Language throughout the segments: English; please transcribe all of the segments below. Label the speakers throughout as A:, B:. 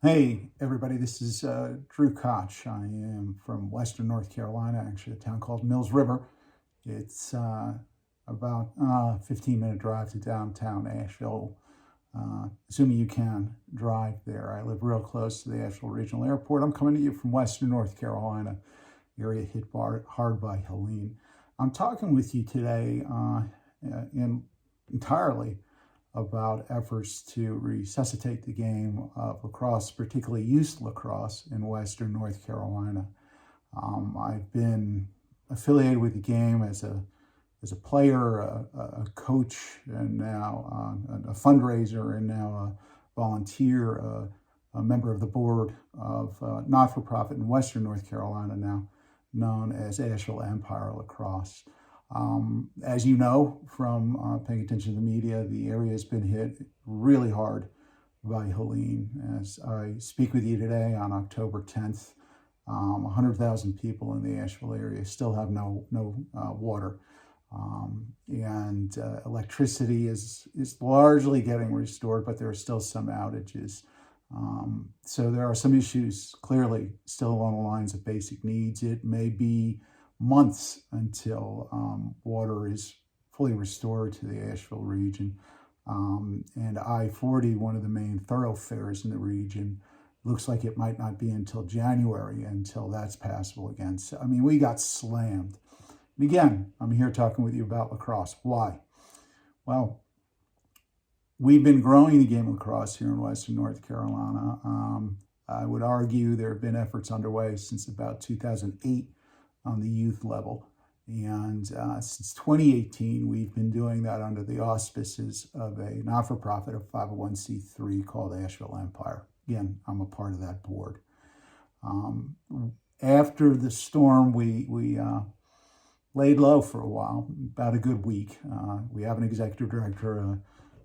A: Hey, everybody, this is Drew Koch. I am from Western North Carolina, actually, a town called Mills River. It's about a 15-minute drive to downtown Asheville, assuming you can drive there. I live real close to the Asheville Regional Airport. I'm coming to you from Western North Carolina, area hit hard by Helene. I'm talking with you today entirely about efforts to resuscitate the game of lacrosse, particularly youth lacrosse in Western North Carolina. I've been affiliated with the game as a player, a coach, and now a fundraiser, and now a volunteer, a member of the board of a not-for-profit in Western North Carolina now, known as Asheville Empire Lacrosse. As you know from paying attention to the media, the area has been hit really hard by Helene. As I speak with you today on October 10th, 100,000 people in the Asheville area still have no water. And electricity is largely getting restored, but there are still some outages. So there are some issues clearly still along the lines of basic needs. It may be months until water is fully restored to the Asheville region. And I-40, one of the main thoroughfares in the region, looks like it might not be until January until that's passable again. So, I mean, we got slammed. And again, I'm here talking with you about lacrosse. Why? Well, we've been growing the game of lacrosse here in Western North Carolina. I would argue there have been efforts underway since about 2008 on the youth level. And since 2018, we've been doing that under the auspices of a not-for-profit, a 501c3 called Asheville Empire. Again, I'm a part of that board. After the storm, we laid low for a while, about a good week. We have an executive director, a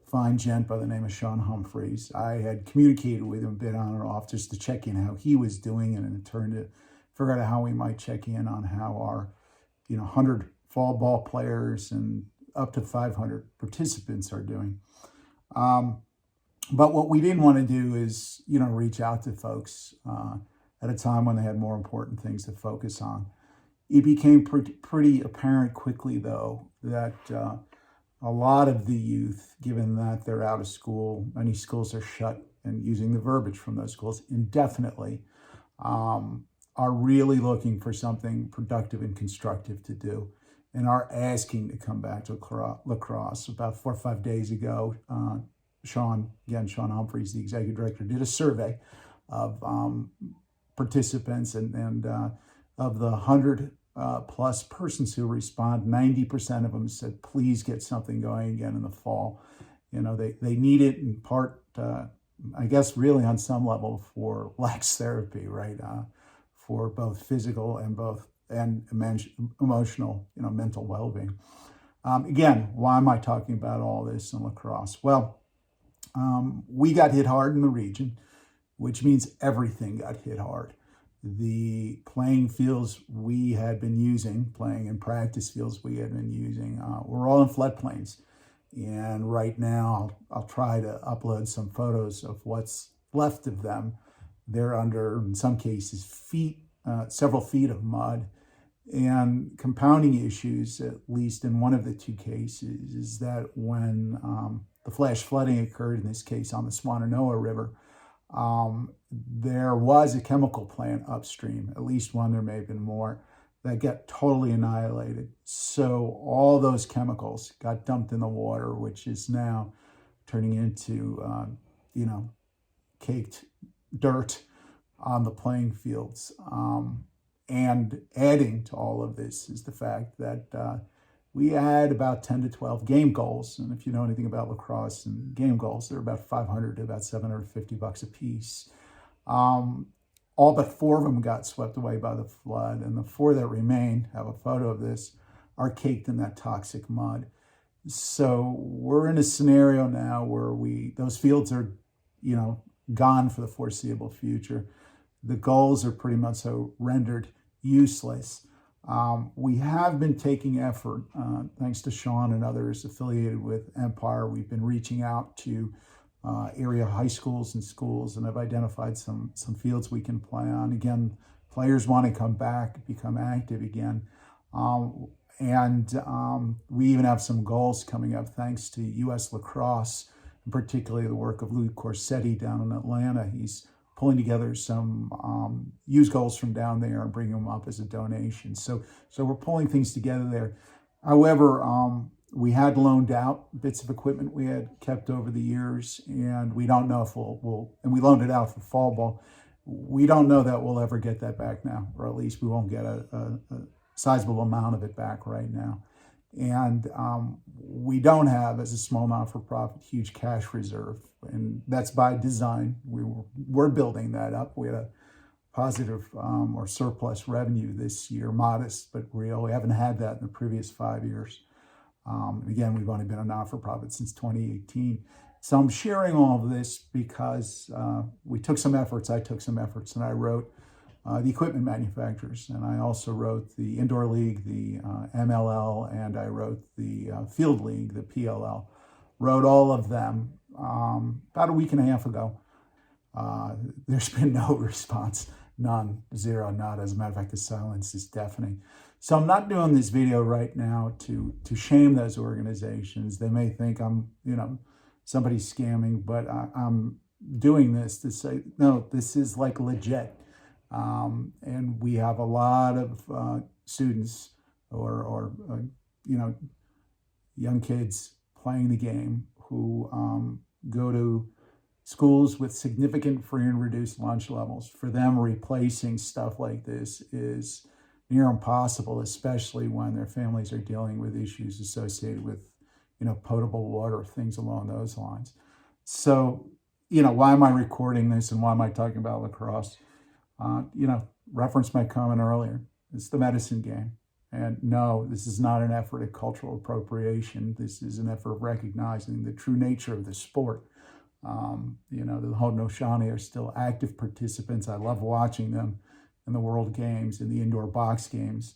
A: fine gent by the name of Sean Humphreys. I had communicated with him a bit on and off just to check in how he was doing, and in turn to figure out how we might check in on how our 100 fall ball players and up to 500 participants are doing. But what we didn't want to do is, reach out to folks at a time when they had more important things to focus on. It became pretty apparent quickly, though, that a lot of the youth, given that they're out of school, many schools are shut, and using the verbiage from those schools indefinitely, are really looking for something productive and constructive to do and are asking to come back to lacrosse. About 4 or 5 days ago, Sean Humphreys, the executive director, did a survey of participants, and of the 100 plus persons who respond, 90% of them said, please get something going again in the fall. They need it in part, I guess, really on some level for lax therapy, right? For both physical and emotional, mental well-being. Again, why am I talking about all this in lacrosse? Well, we got hit hard in the region, which means everything got hit hard. The playing fields we had been using, playing and practice fields we had been using, were all in floodplains. And right now, I'll try to upload some photos of what's left of them. They're under, in some cases, several feet of mud. And compounding issues, at least in one of the two cases, is that when the flash flooding occurred, in this case on the Swannanoa River, there was a chemical plant upstream, at least one, there may have been more, that got totally annihilated. So all those chemicals got dumped in the water, which is now turning into, caked dirt on the playing fields. And adding to all of this is the fact that we had about 10 to 12 game goals. And if you know anything about lacrosse and game goals, they're about 500 to about $750 a piece. All but 4 of them got swept away by the flood. And the 4 that remain, have a photo of this, are caked in that toxic mud. So we're in a scenario now where those fields are, gone for the foreseeable future. The goals are pretty much so rendered useless. We have been taking effort, thanks to Sean and others affiliated with Empire. We've been reaching out to area high schools and schools, and I've identified some fields we can play on. Again, players want to come back, become active again. We even have some goals coming up thanks to U.S. Lacrosse, and particularly the work of Lou Corsetti down in Atlanta. He's pulling together some used goals from down there and bringing them up as a donation. So we're pulling things together there. However, we had loaned out bits of equipment we had kept over the years, and we don't know if and we loaned it out for fall ball. We don't know that we'll ever get that back now, or at least we won't get a sizable amount of it back right now. And we don't have, as a small not-for-profit, huge cash reserve, and that's by design. We're building that up. We had a positive or surplus revenue this year, modest but real. We haven't had that in the previous 5 years. Again, we've only been a not-for-profit since 2018. So I'm sharing all of this because I took some efforts, and I wrote the equipment manufacturers, and I also wrote the Indoor League, the MLL, and I wrote the Field League, the PLL. Wrote all of them about a week and a half ago. There's been no response, none, zero, not. As a matter of fact, the silence is deafening. So I'm not doing this video right now to shame those organizations. They may think I'm, somebody's scamming, but I'm doing this to say, no, this is like legit. And we have a lot of students or young kids playing the game who go to schools with significant free and reduced lunch levels. For them, replacing stuff like this is near impossible, especially when their families are dealing with issues associated with, potable water, things along those lines. So, why am I recording this and why am I talking about lacrosse? Reference my comment earlier. It's the medicine game. And no, this is not an effort at cultural appropriation. This is an effort of recognizing the true nature of the sport. The Haudenosaunee are still active participants. I love watching them in the World Games, in the indoor box games.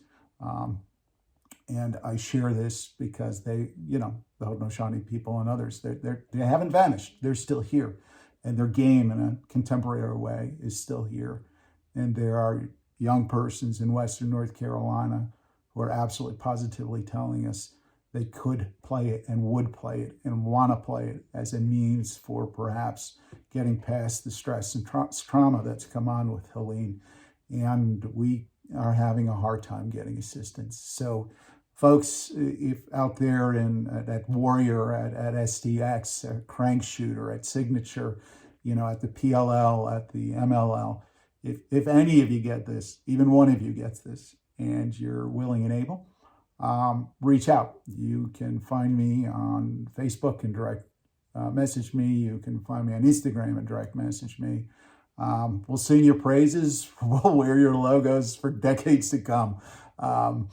A: And I share this because they, the Haudenosaunee people and others, they haven't vanished. They're still here. And their game in a contemporary way is still here. And there are young persons in Western North Carolina who are absolutely positively telling us they could play it and would play it and want to play it as a means for perhaps getting past the stress and trauma that's come on with Helene. And we are having a hard time getting assistance. So folks, if out there at Warrior, at SDX, at Crank Shooter, at Signature, at the PLL, at the MLL, if any of you get this, even one of you gets this, and you're willing and able, reach out. You can find me on Facebook and direct message me. You can find me on Instagram and direct message me. We'll sing your praises. We'll wear your logos for decades to come. But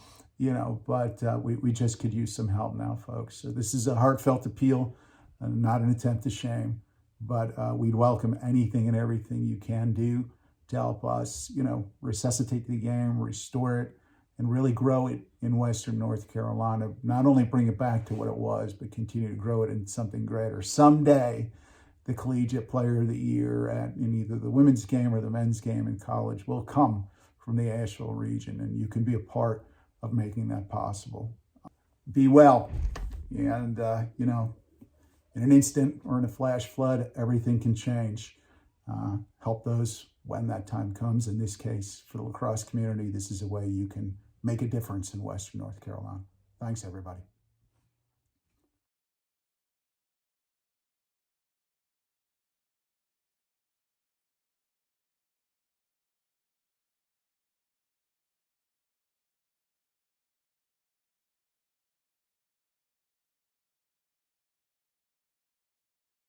A: we just could use some help now, folks. So this is a heartfelt appeal, not an attempt to shame, but we'd welcome anything and everything you can do to help us, resuscitate the game, restore it, and really grow it in Western North Carolina. Not only bring it back to what it was, but continue to grow it into something greater. Someday, the Collegiate Player of the Year in either the women's game or the men's game in college will come from the Asheville region, and you can be a part of making that possible. Be well, and in an instant or in a flash flood, everything can change. Help those when that time comes. In this case, for the lacrosse community, this is a way you can make a difference in Western North Carolina. Thanks, everybody.